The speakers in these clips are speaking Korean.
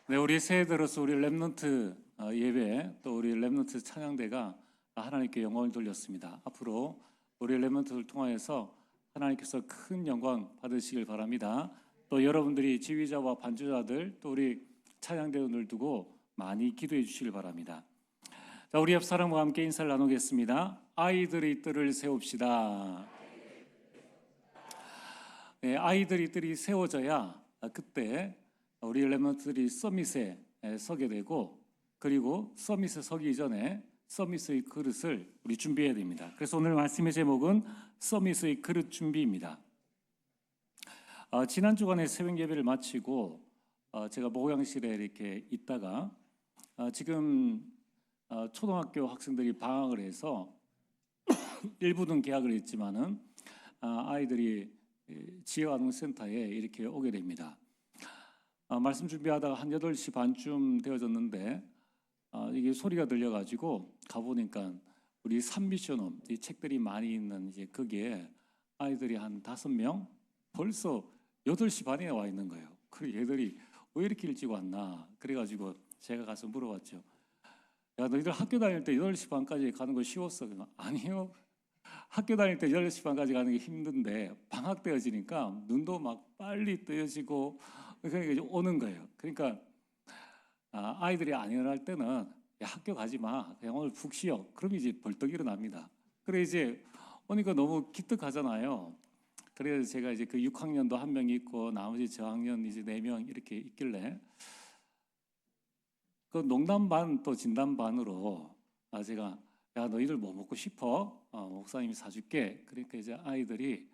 네, 우리 새해 들어서 우리 렘넌트 예배 또 우리 렘넌트 찬양대가 하나님께 영광을 돌렸습니다. 앞으로 우리 렘넌트를 통하여서 하나님께서 큰 영광 받으시길 바랍니다. 또 여러분들이 지휘자와 반주자들 또 우리 찬양대원을 두고 많이 기도해 주시길 바랍니다. 자, 우리 옆 사람과 함께 인사를 나누겠습니다. 아이들의 뜰을 세웁시다. 네, 아이들의 뜰이 세워져야 그때 우리 렘넌트들이 서밋에 서게 되고, 그리고 서밋에 서기 전에 서밋의 그릇을 우리 준비해야 됩니다. 그래서 오늘 말씀의 제목은 서밋의 그릇 준비입니다. 지난 주간에 새벽 예배를 마치고 제가 목양실에 이렇게 있다가 지금 초등학교 학생들이 방학을 해서 일부는 개학을 했지만은 아이들이 지혜아동센터에 이렇게 오게 됩니다. 말씀 준비하다가 한 8시 반쯤 되어졌는데 이게 소리가 들려가지고 가보니까 우리 삼미션홈 이 책들이 많이 있는 이제 거기에 아이들이 한 5명 벌써 8시 반에 와 있는 거예요. 그래 얘들이 왜 이렇게 일찍 왔나? 그래가지고 제가 가서 물어봤죠. 야, 너희들 학교 다닐 때 8시 반까지 가는 거 쉬웠어? 아니요. 학교 다닐 때 8시 반까지 가는 게 힘든데 방학 되어지니까 눈도 막 빨리 뜨여지고 그러니까 이제 오는 거예요. 그러니까 아이들이 안 일어날 때는 야, 학교 가지 마. 그냥 오늘 푹 쉬어. 그럼 이제 벌떡 일어납니다. 그래 이제 오니까 너무 기특하잖아요. 그래서 제가 이제 그 6학년도 한 명 있고 나머지 저학년 이제 4명 이렇게 있길래 그 농담 반 또 진담 반으로 제가 야, 너희들 뭐 먹고 싶어? 목사님이 사줄게. 그러니까 이제 아이들이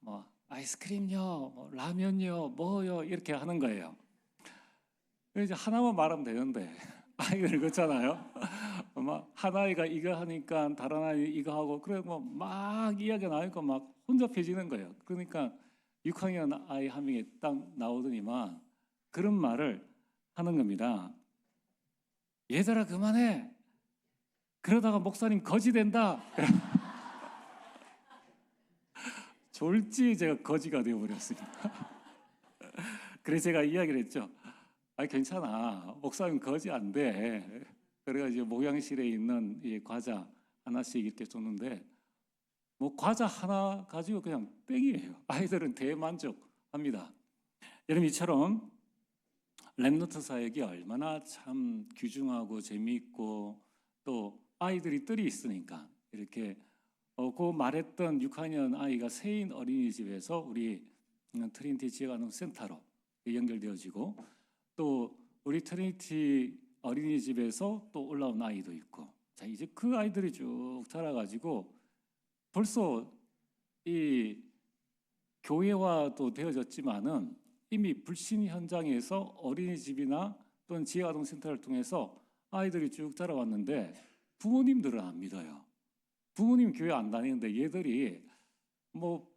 뭐 아이스크림요, 뭐 라면요, 뭐요 이렇게 하는 거예요. 이제 하나만 말하면 되는데 아이들 그렇잖아요. 막 한 아이가 이거 하니까 다른 아이 이거 하고 그래 뭐 막 이야기가 나니까 막 혼잡해지는 거예요. 그러니까 6학년 아이 한 명이 딱 나오더니만 그런 말을 하는 겁니다. 얘들아 그만해. 그러다가 목사님 거지 된다. 졸지 제가 거지가 되어버렸습니다. 그래서 제가 이야기를 했죠. 괜찮아. 목사님 거지 안 돼. 그래가지고 목양실에 있는 이 과자 하나씩 이렇게 줬는데 뭐 과자 하나 가지고 그냥 땡이에요. 아이들은 대만족합니다. 여러분 이처럼 렘넌트 사역이 얼마나 참 귀중하고 재미있고 또 아이들이 뜰이 있으니까 이렇게 그 말했던 6학년 아이가 세인 어린이집에서 우리 트리니티 지역아동센터로 연결되어지고 또 우리 트리니티 어린이집에서 또 올라온 아이도 있고 자 이제 그 아이들이 쭉 자라가지고 벌써 이 교회화도 되어졌지만은 이미 불신 현장에서 어린이집이나 또는 지역아동센터를 통해서 아이들이 쭉 자라왔는데 부모님들은 안 믿어요. 부모님 교회 안 다니는데 얘들이 뭐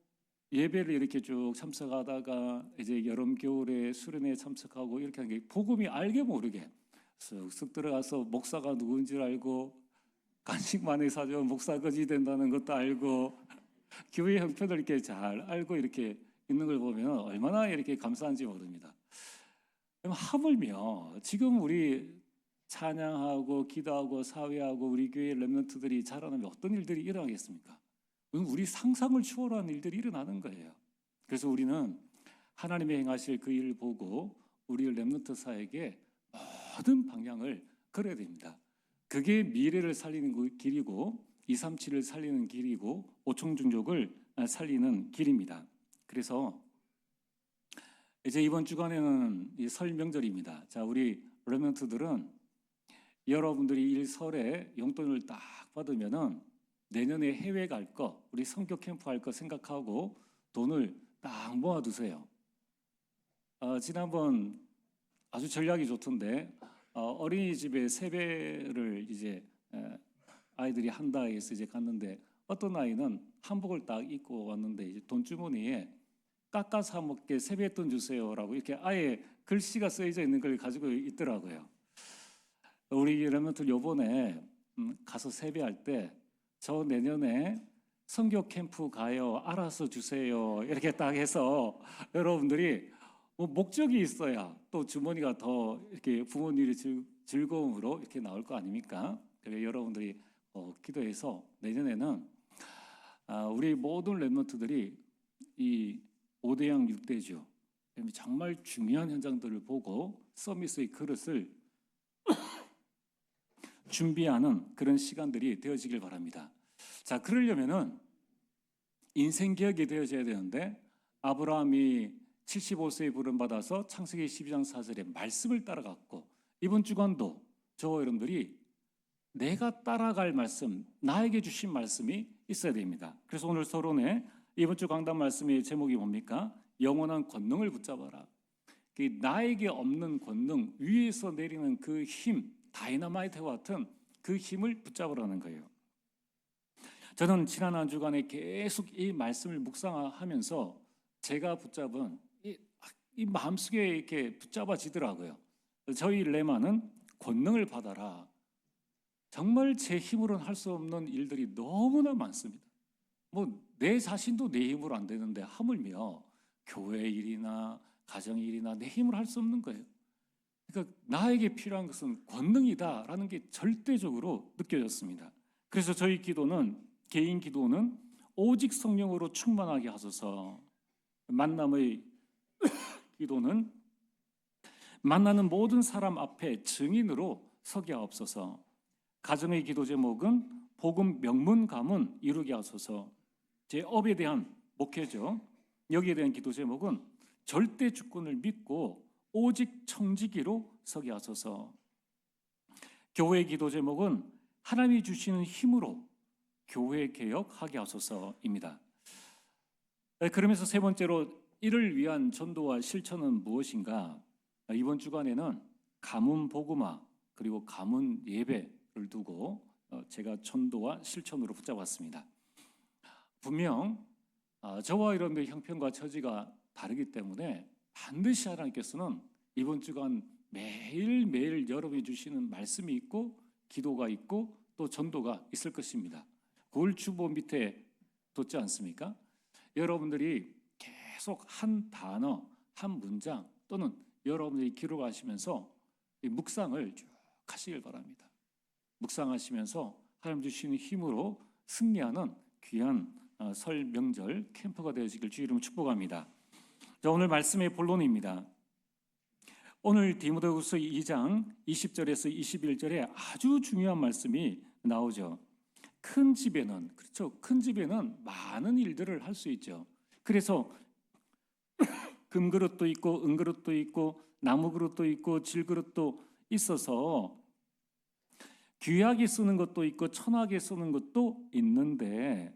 예배를 이렇게 쭉 참석하다가 이제 여름 겨울에 수련회에 참석하고 이렇게 하는 게 복음이 알게 모르게 쓱쓱 들어가서 목사가 누군지 알고 간식 많이 사주면 목사 거지 된다는 것도 알고 교회 형편을 이렇게 잘 알고 이렇게 있는 걸 보면 얼마나 이렇게 감사한지 모릅니다. 그럼 하물며 지금 우리 찬양하고 기도하고 사회하고 우리 교회 렘넌트들이 자라나면 어떤 일들이 일어나겠습니까? 우리 상상을 초월한 일들이 일어나는 거예요. 그래서 우리는 하나님의 행하실 그 일을 보고 우리 렘넌트 사에게 모든 방향을 걸어야 됩니다. 그게 미래를 살리는 길이고 237을 살리는 길이고 오총중족을 살리는 길입니다. 그래서 이제 이번 주간에는 이 설 명절입니다. 자, 우리 렘넌트들은 여러분들이 일 설에 용돈을 딱 받으면은 내년에 해외 갈 거, 우리 성교 캠프 할 거 생각하고 돈을 딱 모아두세요. 지난번 아주 전략이 좋던데 어린이집에 세배를 이제 아이들이 한다 해서 이제 갔는데 어떤 아이는 한복을 딱 입고 왔는데 이제 돈 주머니에 깎아 사 먹게 세뱃돈 주세요라고 이렇게 아예 글씨가 쓰여져 있는 걸 가지고 있더라고요. 우리 렘넌트 요번에 가서 세배할 때 저 내년에 성교 캠프 가요. 알아서 주세요. 이렇게 딱 해서 여러분들이 뭐 목적이 있어야 또 주머니가 더 이렇게 부모님의 즐거움으로 이렇게 나올 거 아닙니까? 그래서 여러분들이 기도해서 내년에는 우리 모든 랩런트들이 이 5대양 6대주 정말 중요한 현장들을 보고 서밋의 그릇을 준비하는 그런 시간들이 되어지길 바랍니다. 자, 그러려면은 인생 기억이 되어져야 되는데 아브라함이 75세에 부름받아서 창세기 12장 4절에 말씀을 따라갔고 이번 주간도 저와 여러분들이 내가 따라갈 말씀, 나에게 주신 말씀이 있어야 됩니다. 그래서 오늘 서론에 이번 주 강단 말씀의 제목이 뭡니까? 영원한 권능을 붙잡아라. 나에게 없는 권능, 위에서 내리는 그 힘, 다이너마이트와 같은 그 힘을 붙잡으라는 거예요. 저는 지난 한 주간에 계속 이 말씀을 묵상하면서 제가 붙잡은 이 마음속에 이렇게 붙잡아지더라고요. 저희 레마는 권능을 받아라. 정말 제 힘으로는 할 수 없는 일들이 너무나 많습니다. 뭐 내 자신도 내 힘으로 안 되는데 하물며 교회 일이나 가정 일이나 내 힘으로 할 수 없는 거예요. 그러니까 나에게 필요한 것은 권능이다라는 게 절대적으로 느껴졌습니다. 그래서 저희 기도는, 개인 기도는 오직 성령으로 충만하게 하소서. 만남의 기도는 만나는 모든 사람 앞에 증인으로 서게 하옵소서. 가정의 기도 제목은 복음 명문 가문 이루게 하소서. 제 업에 대한 목회죠. 여기에 대한 기도 제목은 절대 주권을 믿고 오직 청지기로 서게 하소서. 교회 기도 제목은 하나님이 주시는 힘으로 교회 개혁하게 하소서입니다. 그러면서 세 번째로 이를 위한 전도와 실천은 무엇인가? 이번 주간에는 가문 복음화 그리고 가문 예배를 두고 제가 전도와 실천으로 붙잡았습니다. 분명 저와 여러분의 형편과 처지가 다르기 때문에 반드시 하나님께서는 이번 주간 매일매일 여러분이 주시는 말씀이 있고 기도가 있고 또 전도가 있을 것입니다. 그걸 주보 밑에 뒀지 않습니까? 여러분들이 계속 한 단어, 한 문장 또는 여러분들이 기록하시면서 이 묵상을 쭉 하시길 바랍니다. 묵상하시면서 하나님 주시는 힘으로 승리하는 귀한 설 명절 캠프가 되어지길 주 이름으로 축복합니다. 자, 오늘 말씀의 본론입니다. 오늘 디모데후서 2장 20절에서 21절에 아주 중요한 말씀이 나오죠. 큰 집에는, 그렇죠, 큰 집에는 많은 일들을 할 수 있죠. 그래서 금그릇도 있고 은그릇도 있고 나무그릇도 있고 질그릇도 있어서 귀하게 쓰는 것도 있고 천하게 쓰는 것도 있는데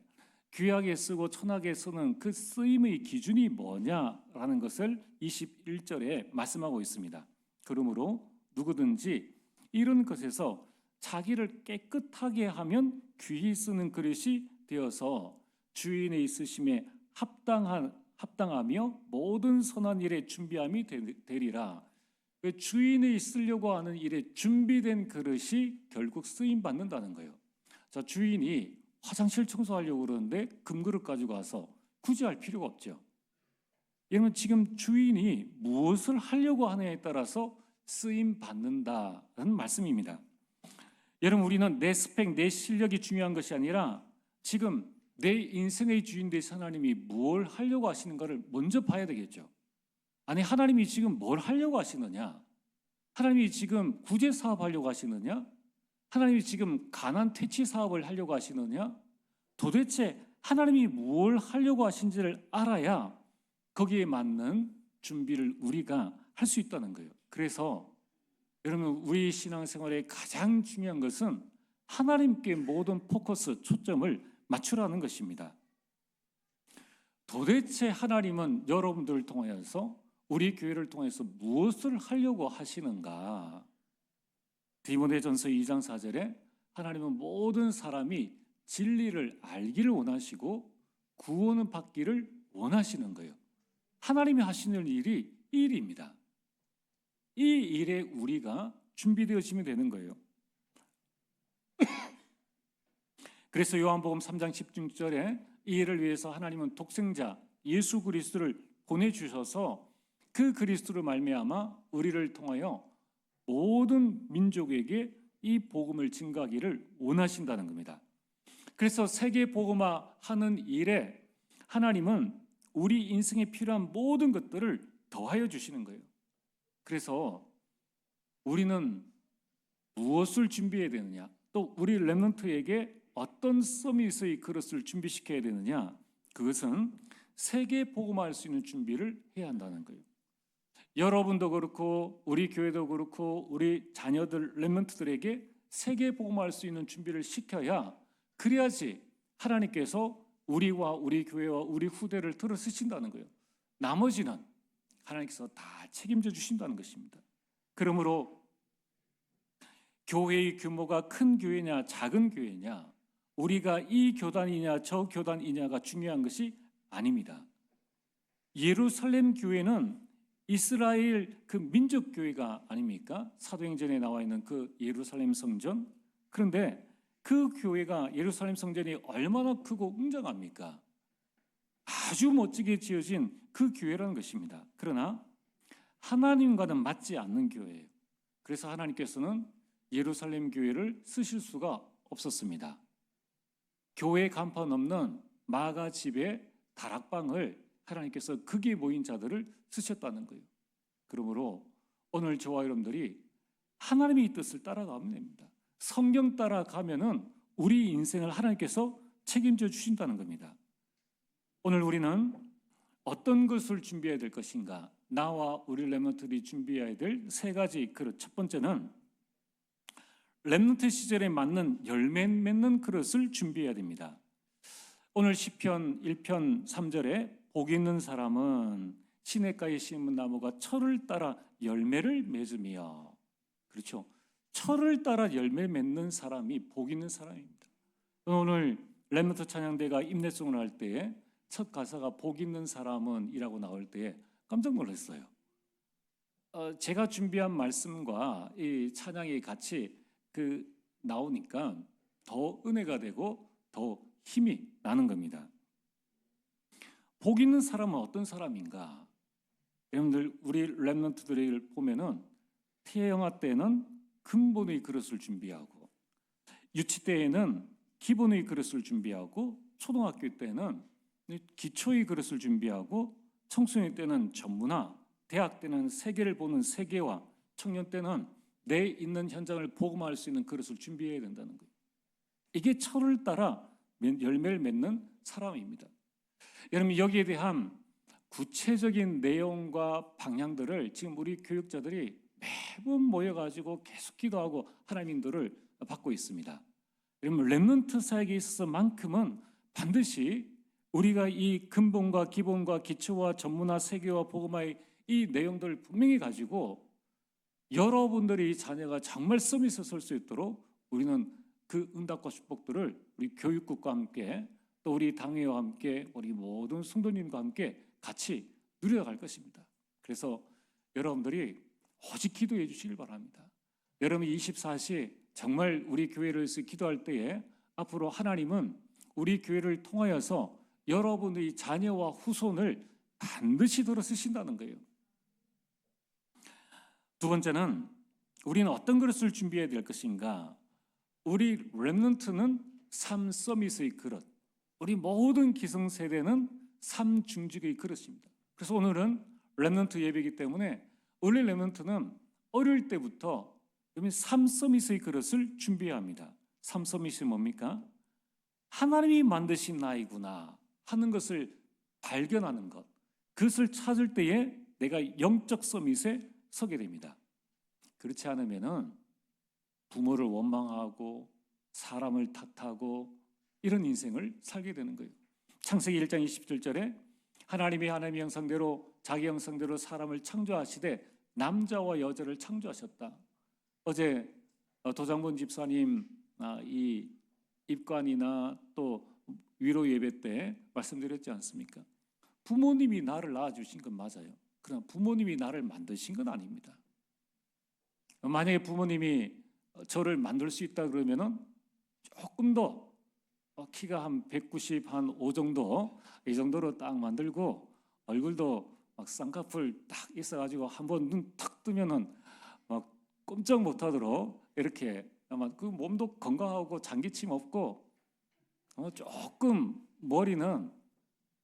귀하게 쓰고 천하게 쓰는 그 쓰임의 기준이 뭐냐라는 것을 21절에 말씀하고 있습니다. 그러므로 누구든지 이런 것에서 자기를 깨끗하게 하면 귀히 쓰는 그릇이 되어서 주인의 있으심에 합당하며 모든 선한 일에 준비함이 되리라. 주인이 쓰려고 하는 일에 준비된 그릇이 결국 쓰임 받는다는 거예요. 자, 주인이 화장실 청소하려고 그러는데 금그릇 가지고 와서 굳이 할 필요가 없죠. 여러분, 지금 주인이 무엇을 하려고 하느냐에 따라서 쓰임 받는다는 말씀입니다. 여러분, 우리는 내 스펙, 내 실력이 중요한 것이 아니라 지금 내 인생의 주인 되신 하나님이 뭘 하려고 하시는가를 먼저 봐야 되겠죠. 아니, 하나님이 지금 뭘 하려고 하시느냐? 하나님이 지금 구제 사업 하려고 하시느냐? 하나님이 지금 가난 퇴치 사업을 하려고 하시느냐? 도대체 하나님이 뭘 하려고 하신지를 알아야 거기에 맞는 준비를 우리가 할 수 있다는 거예요. 그래서 여러분, 우리 신앙생활의 가장 중요한 것은 하나님께 모든 포커스, 초점을 맞추라는 것입니다. 도대체 하나님은 여러분들을 통하여서 우리 교회를 통해서 무엇을 하려고 하시는가? 디모데전서 2장 4절에 하나님은 모든 사람이 진리를 알기를 원하시고 구원을 받기를 원하시는 거예요. 하나님이 하시는 일이 이 일입니다. 이 일에 우리가 준비되어지면 되는 거예요. 그래서 요한복음 3장 16절에 이 일을 위해서 하나님은 독생자 예수 그리스도를 보내주셔서 그 그리스도로 말미암아 우리를 통하여 모든 민족에게 이 복음을 증거하기를 원하신다는 겁니다. 그래서 세계 복음화하는 일에 하나님은 우리 인생에 필요한 모든 것들을 더하여 주시는 거예요. 그래서 우리는 무엇을 준비해야 되느냐, 또 우리 렘넌트에게 어떤 서밋의 그릇을 준비시켜야 되느냐, 그것은 세계 복음화할 수 있는 준비를 해야 한다는 거예요. 여러분도 그렇고 우리 교회도 그렇고 우리 자녀들 렘넌트들에게 세계 복음화할 수 있는 준비를 시켜야, 그래야지 하나님께서 우리와 우리 교회와 우리 후대를 들어 쓰신다는 거예요. 나머지는 하나님께서 다 책임져 주신다는 것입니다. 그러므로 교회의 규모가 큰 교회냐 작은 교회냐, 우리가 이 교단이냐 저 교단이냐가 중요한 것이 아닙니다. 예루살렘 교회는 이스라엘 그 민족 교회가 아닙니까? 사도행전에 나와 있는 그 예루살렘 성전. 그런데 그 교회가, 예루살렘 성전이 얼마나 크고 웅장합니까? 아주 멋지게 지어진 그 교회라는 것입니다. 그러나 하나님과는 맞지 않는 교회예요. 그래서 하나님께서는 예루살렘 교회를 쓰실 수가 없었습니다. 교회 간판 없는 마가 집의 다락방을 하나님께서 거기에 모인 자들을 쓰셨다는 거예요. 그러므로 오늘 저와 여러분들이 하나님의 뜻을 따라가면 됩니다. 성경 따라가면은 우리 인생을 하나님께서 책임져 주신다는 겁니다. 오늘 우리는 어떤 것을 준비해야 될 것인가? 나와 우리 렘넌트들이 준비해야 될 세 가지 그릇. 첫 번째는 렘넌트 시절에 맞는 열매 맺는 그릇을 준비해야 됩니다. 오늘 시편 1편 3절에 복 있는 사람은 시냇가에 심은 나무가 철을 따라 열매를 맺으며, 그렇죠? 철을 따라 열매 맺는 사람이 복 있는 사람입니다. 오늘 렘넌트 찬양대가 임내송을 할 때에 첫 가사가 복 있는 사람은 이라고 나올 때에 깜짝 놀랐어요. 제가 준비한 말씀과 이 찬양이 같이 나오니까 더 은혜가 되고 더 힘이 나는 겁니다. 복 있는 사람은 어떤 사람인가? 여러분들, 우리 렘넌트들을 보면은 태영아 때는 근본의 그릇을 준비하고, 유치 때에는 기본의 그릇을 준비하고, 초등학교 때는 기초의 그릇을 준비하고, 청소년 때는 전문화, 대학 때는 세계를 보는 세계화, 청년 때는 내 있는 현장을 복음화할 수 있는 그릇을 준비해야 된다는 거예요. 이게 철을 따라 열매를 맺는 사람입니다. 여러분, 여기에 대한 구체적인 내용과 방향들을 지금 우리 교육자들이 매번 모여가지고 계속 기도하고 하나님 인도를 받고 있습니다. 여러분, 렘넌트 사역에 있어서만큼은 반드시 우리가 이 근본과 기본과 기초와 전문화, 세계화, 복음화의 이 내용들을 분명히 가지고 여러분들이 자녀가 정말 서밋에 설 수 있도록 우리는 그 응답과 축복들을 우리 교육국과 함께, 또 우리 당회와 함께, 우리 모든 성도님과 함께 같이 누려갈 것입니다. 그래서 여러분들이 오직 기도해 주시길 바랍니다. 여러분 24시 정말 우리 교회를 위해서 기도할 때에 앞으로 하나님은 우리 교회를 통하여서 여러분의 자녀와 후손을 반드시 들어 쓰신다는 거예요. 두 번째는 우리는 어떤 그릇을 준비해야 될 것인가? 우리 렘넌트는 삶 서밋의 그릇, 우리 모든 기성세대는 삶 중직의 그릇입니다. 그래서 오늘은 렘넌트 예배이기 때문에 우리 렘넌트는 어릴 때부터 삶 서밋의 그릇을 준비해야 합니다. 삶 서밋이 뭡니까? 하나님이 만드신 나이구나 하는 것을 발견하는 것, 그것을 찾을 때에 내가 영적 서밋에 서게 됩니다. 그렇지 않으면은 부모를 원망하고 사람을 탓하고 이런 인생을 살게 되는 거예요. 창세기 1장 27절에 하나님이 하나님의 형상대로 자기 형상대로 사람을 창조하시되 남자와 여자를 창조하셨다. 어제 도장본 집사님 이 입관이나 또 위로 예배 때 말씀드렸지 않습니까? 부모님이 나를 낳아주신 건 맞아요. 그러나 부모님이 나를 만드신 건 아닙니다. 만약에 부모님이 저를 만들 수 있다 그러면은 조금 더 키가 한 190, 한 5 정도, 이 정도로 딱 만들고 얼굴도 막 쌍꺼풀 딱 있어가지고 한번 눈 탁 뜨면은 막 꼼짝 못하도록 이렇게 아마 그 몸도 건강하고 장기침 없고 조금 머리는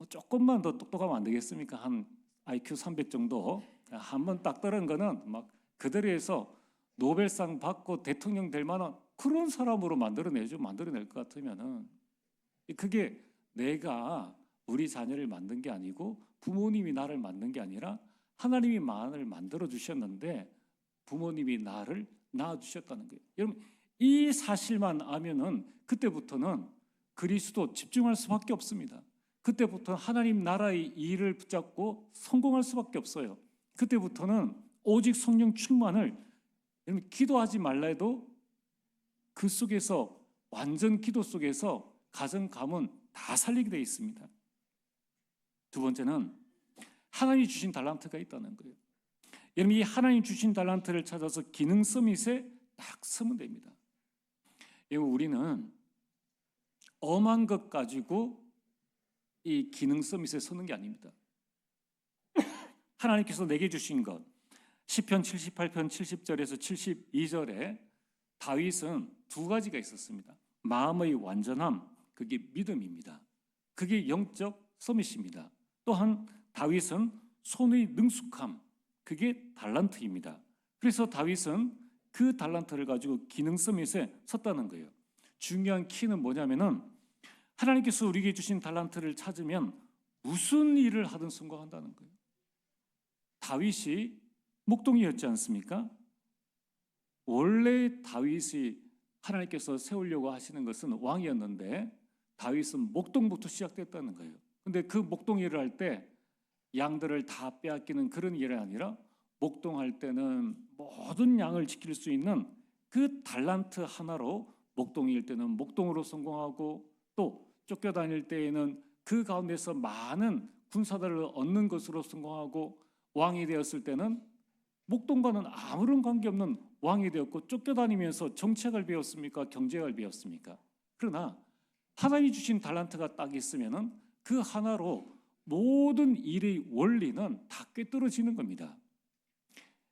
조금만 더 똑똑하면 안 되겠습니까? 한 IQ 300 정도 한번 딱 떨은 거는 막 그대로 해서 노벨상 받고 대통령 될 만한 그런 사람으로 만들어낼 것 같으면은 그게 내가 우리 자녀를 만든 게 아니고 부모님이 나를 만든 게 아니라 하나님이 나를 만들어 주셨는데 부모님이 나를 낳아 주셨다는 거예요. 여러분 이 사실만 알면은 그때부터는 그리스도 집중할 수밖에 없습니다. 그때부터 하나님 나라의 일을 붙잡고 성공할 수밖에 없어요. 그때부터는 오직 성령 충만을 여러분 기도하지 말라 해도 그 속에서 완전 기도 속에서 가정 가문 다 살리게 되어 있습니다. 두 번째는 하나님이 주신 달란트가 있다는 거예요. 여러분 이 하나님 주신 달란트를 찾아서 기능 서밋에 딱 서면 됩니다. 우리는 엄한 것 가지고 이 기능 서밋에 서는 게 아닙니다. 하나님께서 내게 주신 것 시편 78편 70절에서 72절에 다윗은 두 가지가 있었습니다. 마음의 완전함, 그게 믿음입니다. 그게 영적 서밋입니다. 또한 다윗은 손의 능숙함, 그게 달란트입니다. 그래서 다윗은 그 달란트를 가지고 기능 서밋에 섰다는 거예요. 중요한 키는 뭐냐면은 하나님께서 우리에게 주신 달란트를 찾으면 무슨 일을 하든 성공한다는 거예요. 다윗이 목동이었지 않습니까? 원래 다윗이 하나님께서 세우려고 하시는 것은 왕이었는데 다윗은 목동부터 시작됐다는 거예요. 근데 그 목동 일을 할 때 양들을 다 빼앗기는 그런 일이 아니라 목동할 때는 모든 양을 지킬 수 있는 그 달란트 하나로 목동일 때는 목동으로 성공하고 또 쫓겨다닐 때에는 그 가운데서 많은 군사들을 얻는 것으로 성공하고 왕이 되었을 때는 목동과는 아무런 관계없는 왕이 되었고 쫓겨다니면서 정책을 배웠습니까? 경제를 배웠습니까? 그러나 하나님이 주신 달란트가 딱 있으면은 그 하나로 모든 일의 원리는 다 꿰뚫어지는 겁니다.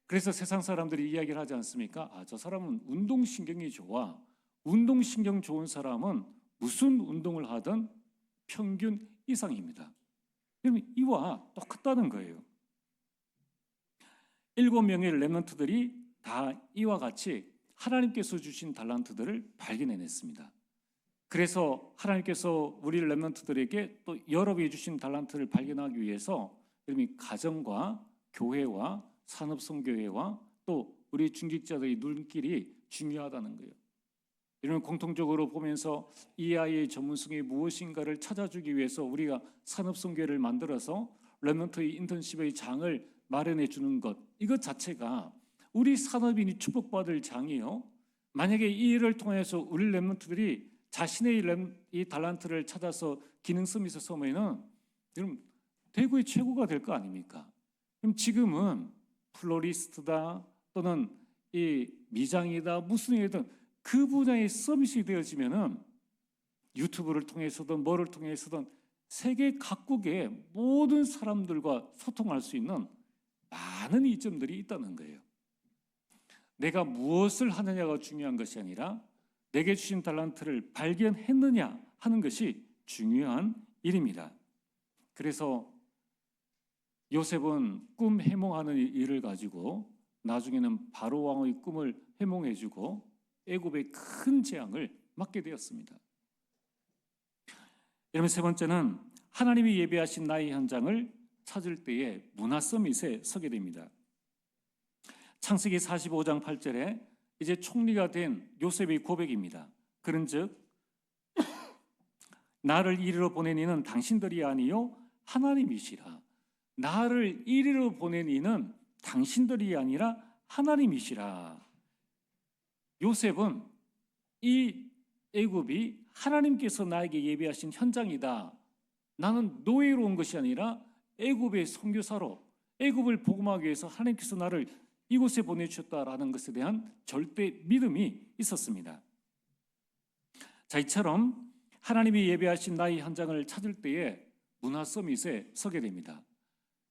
그래서 세상 사람들이 이야기를 하지 않습니까? 저 사람은 운동신경이 좋아. 운동신경 좋은 사람은 무슨 운동을 하든 평균 이상입니다. 그러면 이와 똑같다는 거예요. 7명의 렘넌트들이 다 이와 같이 하나님께서 주신 달란트들을 발견해냈습니다. 그래서 하나님께서 우리 렘넌트들에게 또 여러 개 주신 달란트를 발견하기 위해서 여러분 가정과 교회와 산업선교회와 또 우리 중직자들의 눈길이 중요하다는 거예요. 이런 공통적으로 보면서 이 아이의 전문성이 무엇인가를 찾아주기 위해서 우리가 산업선교회를 만들어서 렘넌트의 인턴십의 장을 마련해 주는 것, 이것 자체가 우리 산업인이 축복받을 장이요. 만약에 이 일을 통해서 우리 렘넌트들이 자신의 이 달란트를 찾아서 기능 서밋에 서면은 여러분 대구의 최고가 될 거 아닙니까? 그럼 지금은 플로리스트다 또는 이 미장이다 무슨 일이든 그 분야의 서밋이 되어지면은 유튜브를 통해서든 뭐를 통해서든 세계 각국의 모든 사람들과 소통할 수 있는 많은 이점들이 있다는 거예요. 내가 무엇을 하느냐가 중요한 것이 아니라 내게 주신 달란트를 발견했느냐 하는 것이 중요한 일입니다. 그래서 요셉은 꿈 해몽하는 일을 가지고 나중에는 바로 왕의 꿈을 해몽해주고 애굽의 큰 재앙을 막게 되었습니다. 여러분 세 번째는 하나님이 예비하신 나의 현장을 찾을 때에 문화 서밋에 서게 됩니다. 창세기 45장 8절에 이제 총리가 된 요셉의 고백입니다. 그런즉 나를 이리로 보낸 이는 당신들이 아니요 하나님이시라. 나를 이리로 보낸 이는 당신들이 아니라 하나님이시라. 요셉은 이 애굽이 하나님께서 나에게 예비하신 현장이다. 나는 노예로 온 것이 아니라 애굽의 선교사로 애굽을 복음하기 위해서 하나님께서 나를 이곳에 보내주셨다라는 것에 대한 절대 믿음이 있었습니다. 자, 이처럼 하나님이 예배하신 나의 현장을 찾을 때에 문화 서밋에 서게 됩니다.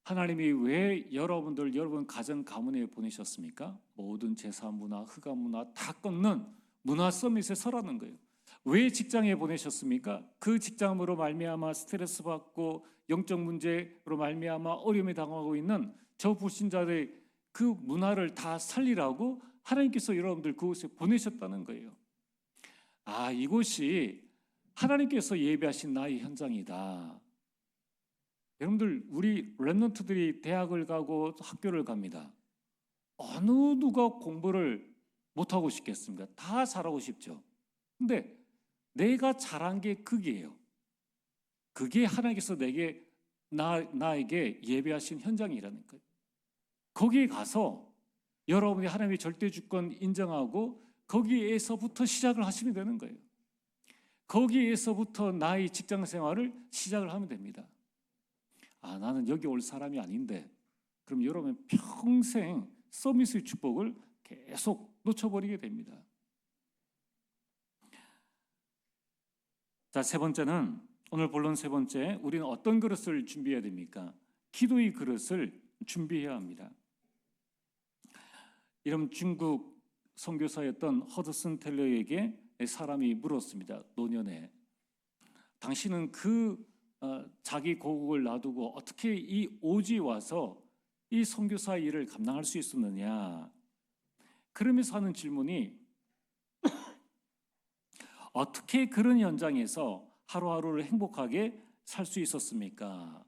하나님이 왜 여러분 가정 가문에 보내셨습니까? 모든 제사 문화, 흑암 문화 다 끊는 문화 서밋에 서라는 거예요. 왜 직장에 보내셨습니까? 그 직장으로 말미암아 스트레스 받고 영적 문제로 말미암아 어려움에 당하고 있는 저 불신자들의 그 문화를 다 살리라고 하나님께서 여러분들 그곳에 보내셨다는 거예요. 아, 이곳이 하나님께서 예비하신 나의 현장이다. 여러분들, 우리 렘넌트들이 대학을 가고 학교를 갑니다. 어느 누가 공부를 못하고 싶겠습니까? 다 잘하고 싶죠. 근데 내가 잘한 게 그게요. 그게 하나님께서 나에게 예배하신 현장이라는 거예요. 거기에 가서 여러분이 하나님의 절대 주권 인정하고 거기에서부터 시작을 하시면 되는 거예요. 거기에서부터 나의 직장 생활을 시작을 하면 됩니다. 아, 나는 여기 올 사람이 아닌데, 그럼 여러분 평생 서밋의 축복을 계속 놓쳐버리게 됩니다. 자, 세 번째는, 오늘 본론 세 번째, 우리는 어떤 그릇을 준비해야 됩니까? 기도의 그릇을 준비해야 합니다. 이런 중국 선교사였던 허드슨 텔러에게 사람이 물었습니다. 노년에 당신은 자기 고국을 놔두고 어떻게 이 오지에 와서 이 선교사 일을 감당할 수 있었느냐? 그러면서 하는 질문이 어떻게 그런 현장에서 하루하루를 행복하게 살 수 있었습니까?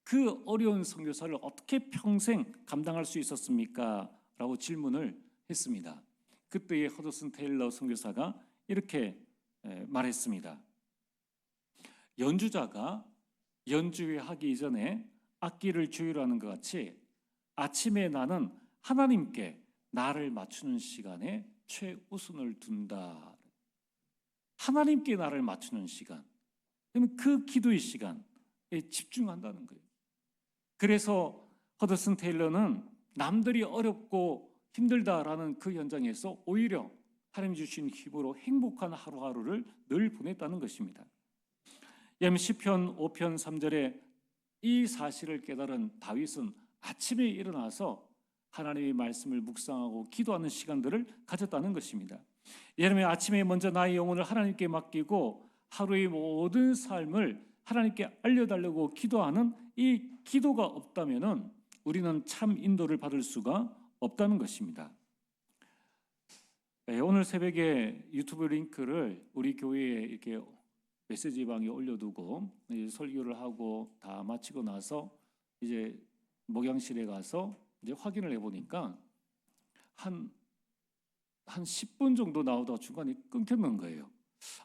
그 어려운 선교사를 어떻게 평생 감당할 수 있었습니까? 라고 질문을 했습니다. 그때의 허드슨 테일러 선교사가 이렇게 말했습니다. 연주자가 연주하기 이전에 악기를 조율하는 것 같이 아침에 나는 하나님께 나를 맞추는 시간에 최우선을 둔다. 하나님께 나를 맞추는 시간, 그러면 그 기도의 시간에 집중한다는 거예요. 그래서 허드슨 테일러는 남들이 어렵고 힘들다라는 그 현장에서 오히려 하나님 주신 힘으로 행복한 하루하루를 늘 보냈다는 것입니다. 시편 5편 3절에 이 사실을 깨달은 다윗은 아침에 일어나서 하나님의 말씀을 묵상하고 기도하는 시간들을 가졌다는 것입니다. 여러분, 아침에 먼저 나의 영혼을 하나님께 맡기고 하루의 모든 삶을 하나님께 알려달라고 기도하는 이 기도가 없다면 우리는 참 인도를 받을 수가 없다는 것입니다. 오늘 새벽에 유튜브 링크를 우리 교회에 이렇게 메시지 방에 올려두고 설교를 하고 다 마치고 나서 이제 목양실에 가서 이제 확인을 해보니까 한 10분 정도 나오다가 중간에 끊겼는 거예요.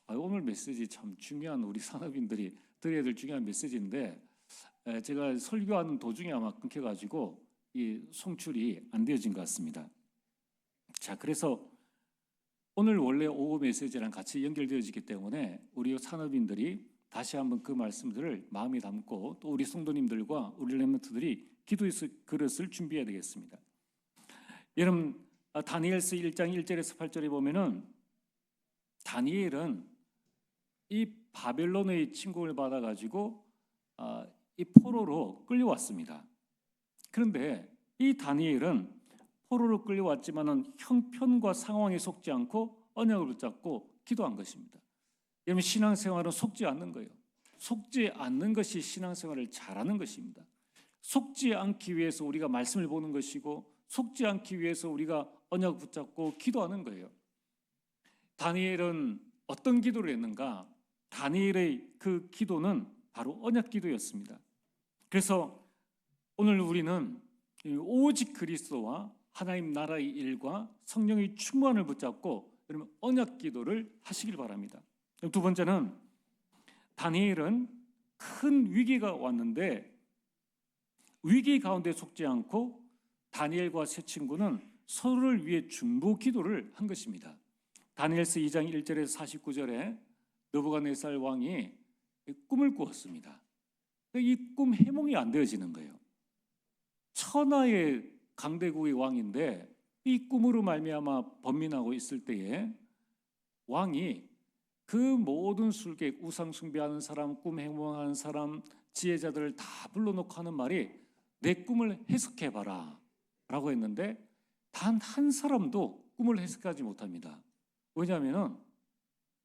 오늘 메시지 참 중요한, 우리 산업인들이 드려야 될 중요한 메시지인데 제가 설교하는 도중에 아마 끊겨가지고 이 송출이 안 되어진 것 같습니다. 자, 그래서 오늘 원래 오후 메시지랑 같이 연결되어지기 때문에 우리 산업인들이 다시 한번 그 말씀들을 마음에 담고 또 우리 성도님들과 우리 렘넌트들이 기도의 그릇을 준비해야 되겠습니다. 여러분, 다니엘서 1장 1절에서 8절에 보면은 다니엘은 이 바벨론의 침공을 받아가지고 이 포로로 끌려왔습니다. 그런데 이 다니엘은 포로로 끌려왔지만은 형편과 상황에 속지 않고 언약을 붙잡고 기도한 것입니다. 여러분, 신앙생활은 속지 않는 거예요. 속지 않는 것이 신앙생활을 잘하는 것입니다. 속지 않기 위해서 우리가 말씀을 보는 것이고 속지 않기 위해서 우리가 언약을 붙잡고 기도하는 거예요. 다니엘은 어떤 기도를 했는가? 다니엘의 그 기도는 바로 언약 기도였습니다. 그래서 오늘 우리는 오직 그리스도와 하나님 나라의 일과 성령의 충만을 붙잡고 여러분 언약 기도를 하시길 바랍니다. 두 번째는 다니엘은 큰 위기가 왔는데 위기 가운데 속지 않고 다니엘과 세 친구는 서로를 위해 중보 기도를 한 것입니다. 다니엘서 2장 1절에서 49절에 느부갓네살 왕이 꿈을 꾸었습니다. 이 꿈 해몽이 안 되어지는 거예요. 천하의 강대국의 왕인데 이 꿈으로 말미암아 번민하고 있을 때에 왕이 그 모든 술객, 우상 숭배하는 사람, 꿈 해몽하는 사람, 지혜자들을 다 불러놓고 하는 말이 내 꿈을 해석해봐라 라고 했는데 단 한 사람도 꿈을 해석하지 못합니다. 왜냐하면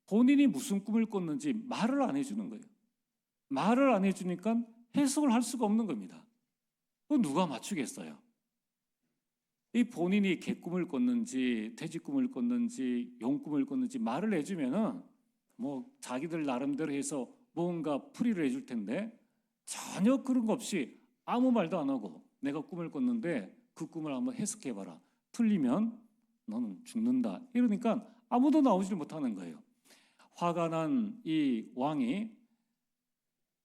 본인이 무슨 꿈을 꿨는지 말을 안 해주는 거예요. 말을 안 해주니까 해석을 할 수가 없는 겁니다. 그건 누가 맞추겠어요? 이 본인이 개꿈을 꿨는지 돼지 꿈을 꿨는지 용 꿈을 꿨는지 말을 해주면은 뭐 자기들 나름대로 해서 뭔가 풀이를 해줄 텐데 전혀 그런 거 없이 아무 말도 안 하고 내가 꿈을 꿨는데 그 꿈을 한번 해석해봐라. 틀리면 너는 죽는다. 이러니까 아무도 나오질 못하는 거예요. 화가 난 이 왕이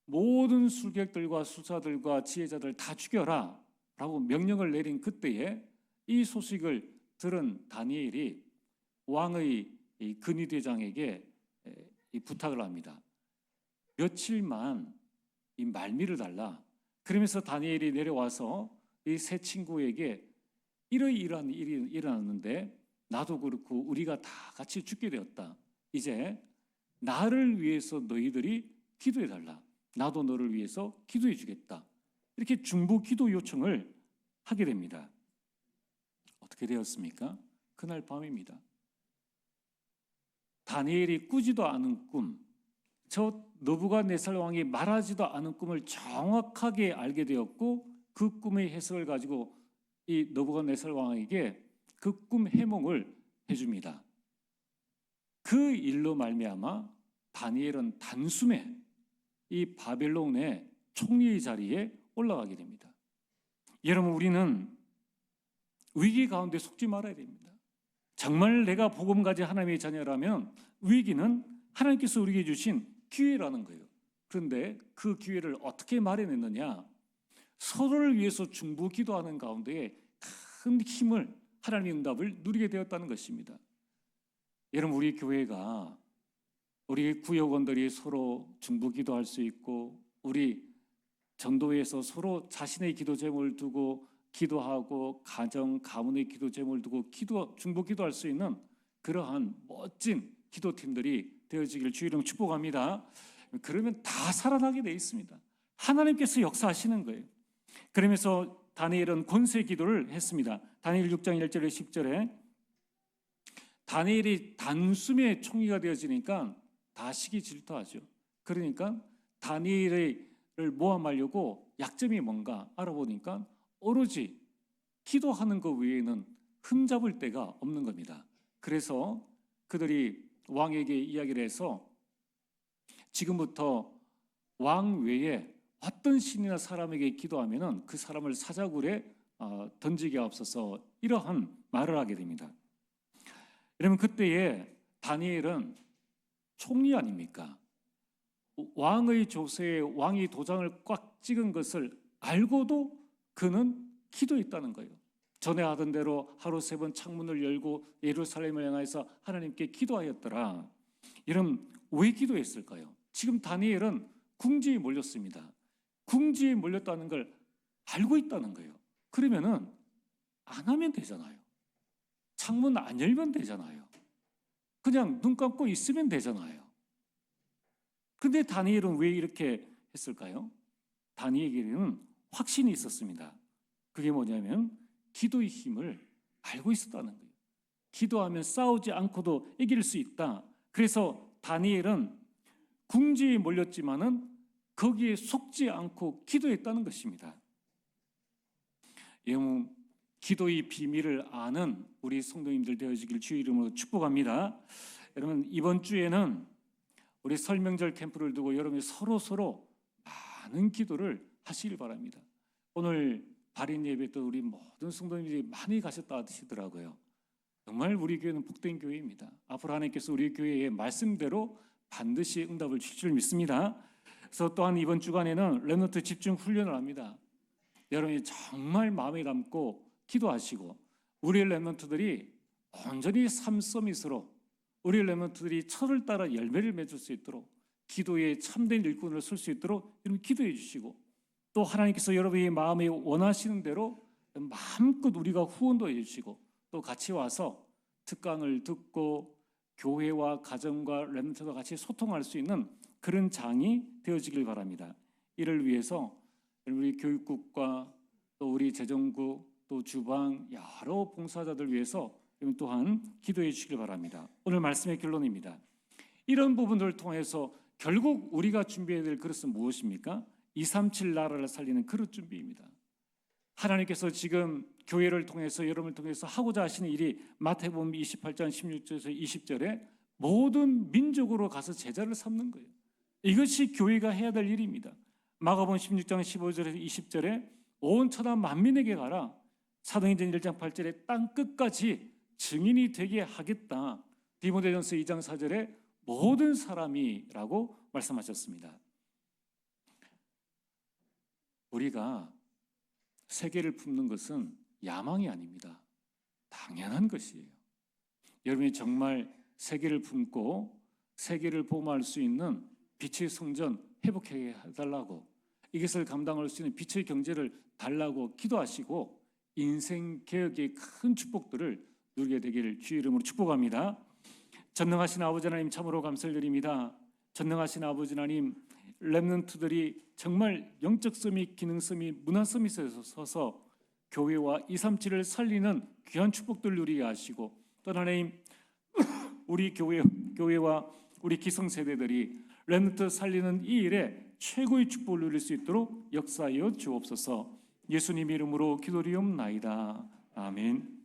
모든 술객들과 수사들과 지혜자들 다 죽여라 라고 명령을 내린 그때에 이 소식을 들은 다니엘이 왕의 이 근위대장에게 이 부탁을 합니다. 며칠만 이 말미를 달라. 그러면서 다니엘이 내려와서 이 세 친구에게 이러이러한 일이 일어났는데 나도 그렇고 우리가 다 같이 죽게 되었다. 이제 나를 위해서 너희들이 기도해 달라. 나도 너를 위해서 기도해 주겠다. 이렇게 중보 기도 요청을 하게 됩니다. 어떻게 되었습니까? 그날 밤입니다. 다니엘이 꾸지도 않은 꿈, 저 느부갓네살 왕이 말하지도 않은 꿈을 정확하게 알게 되었고 그 꿈의 해석을 가지고 이 느부갓네살 왕에게 그 꿈 해몽을 해줍니다. 그 일로 말미암아 다니엘은 단숨에 이 바벨론의 총리의 자리에 올라가게 됩니다. 여러분, 우리는 위기 가운데 속지 말아야 됩니다. 정말 내가 복음 가진 하나님의 자녀라면 위기는 하나님께서 우리에게 주신 기회라는 거예요. 그런데 그 기회를 어떻게 마련했느냐? 서로를 위해서 중보 기도하는 가운데 큰 힘을, 하나님의 응답을 누리게 되었다는 것입니다. 여러분, 우리 교회가 우리 구역원들이 서로 중보 기도할 수 있고 우리 전도회에서 서로 자신의 기도 제목을 두고 기도하고 가정, 가문의 기도 제목을 두고 중보 기도할 수 있는 그러한 멋진 기도팀들이 되어지기를 주의 이름으로 축복합니다. 그러면 다 살아나게 되어 있습니다. 하나님께서 역사하시는 거예요. 그러면서 다니엘은 권세 기도를 했습니다. 다니엘 6장 1절에 10절에 다니엘이 단숨에 총리가 되어지니까 다 시기 질투하죠. 그러니까 다니엘을 모함하려고 약점이 뭔가 알아보니까 오로지 기도하는 것 외에는 흠잡을 데가 없는 겁니다. 그래서 그들이 왕에게 이야기를 해서 지금부터 왕 외에 어떤 신이나 사람에게 기도하면은 그 사람을 사자굴에 던지게 하옵소서, 이러한 말을 하게 됩니다. 여러분, 그때에 다니엘은 총리 아닙니까? 왕의 조서에 왕이 도장을 꽉 찍은 것을 알고도 그는 기도했다는 거예요. 전에 하던 대로 하루 3번 창문을 열고 예루살렘을 향해서 하나님께 기도하였더라. 이런 왜 기도했을까요? 지금 다니엘은 궁지에 몰렸습니다. 궁지에 몰렸다는 걸 알고 있다는 거예요. 그러면은 안 하면 되잖아요. 창문 안 열면 되잖아요. 그냥 눈 감고 있으면 되잖아요. 근데 다니엘은 왜 이렇게 했을까요? 다니엘에게는 확신이 있었습니다. 그게 뭐냐면 기도의 힘을 알고 있었다는 거예요. 기도하면 싸우지 않고도 이길 수 있다. 그래서 다니엘은 궁지에 몰렸지만은 거기에 속지 않고 기도했다는 것입니다. 여러분, 기도의 비밀을 아는 우리 성도님들 되어지길 주의 이름으로 축복합니다. 여러분, 이번 주에는 우리 설명절 캠프를 두고 여러분이 서로 많은 기도를 하시길 바랍니다. 오늘 발인 예배 때 우리 모든 성도님들이 많이 가셨다 하시더라고요. 정말 우리 교회는 복된 교회입니다. 앞으로 하나님께서 우리 교회의 말씀대로 반드시 응답을 주실 줄 믿습니다. 그래서 또한 이번 주간에는 렘넌트 집중 훈련을 합니다. 여러분이 정말 마음에 담고 기도하시고 우리 렘넌트들이 온전히 삶 서밋으로 우리 렘넌트들이 철을 따라 열매를 맺을 수 있도록 기도에 참된 일꾼으로 설 수 있도록 여러분 기도해 주시고, 또 하나님께서 여러분의 마음에 원하시는 대로 마음껏 우리가 후원도 해주시고 또 같이 와서 특강을 듣고 교회와 가정과 렘넌트와 같이 소통할 수 있는 그런 장이 되어지길 바랍니다. 이를 위해서 우리 교육국과 또 우리 재정국, 또 주방 여러 봉사자들 위해서 또한 기도해 주시길 바랍니다. 오늘 말씀의 결론입니다. 이런 부분들을 통해서 결국 우리가 준비해야 될 그릇은 무엇입니까? 237 나라를 살리는 그릇 준비입니다. 하나님께서 지금 교회를 통해서 여러분을 통해서 하고자 하시는 일이 마태복음 28장 16절에서 20절에 모든 민족으로 가서 제자를 삼는 거예요. 이것이 교회가 해야 될 일입니다. 마가복음 16장 15절에서 20절에 온 천하 만민에게 가라. 사도행전 1장 8절에 땅 끝까지 증인이 되게 하겠다. 디모데전서 2장 4절에 모든 사람이라고 말씀하셨습니다. 우리가 세계를 품는 것은 야망이 아닙니다. 당연한 것이에요. 여러분이 정말 세계를 품고 세계를 보호할 수 있는 빛의 성전 회복하게 해달라고, 이것을 감당할 수 있는 빛의 경제를 달라고 기도하시고 인생 개혁의 큰 축복들을 누리게 되기를 주의 이름으로 축복합니다. 전능하신 아버지 하나님, 참으로 감사를 드립니다. 전능하신 아버지 하나님, 렘넌트들이 정말 영적 서밋, 기능 서밋, 문화 서밋에 서서 교회와 237을 살리는 귀한 축복들을 누리게 하시고, 또 하나님, 우리 교회와 우리 기성세대들이 렘넌트 살리는 이 일에 최고의 축복을 누릴 수 있도록 역사하여 주옵소서. 예수님 이름으로 기도드리옵나이다. 아멘.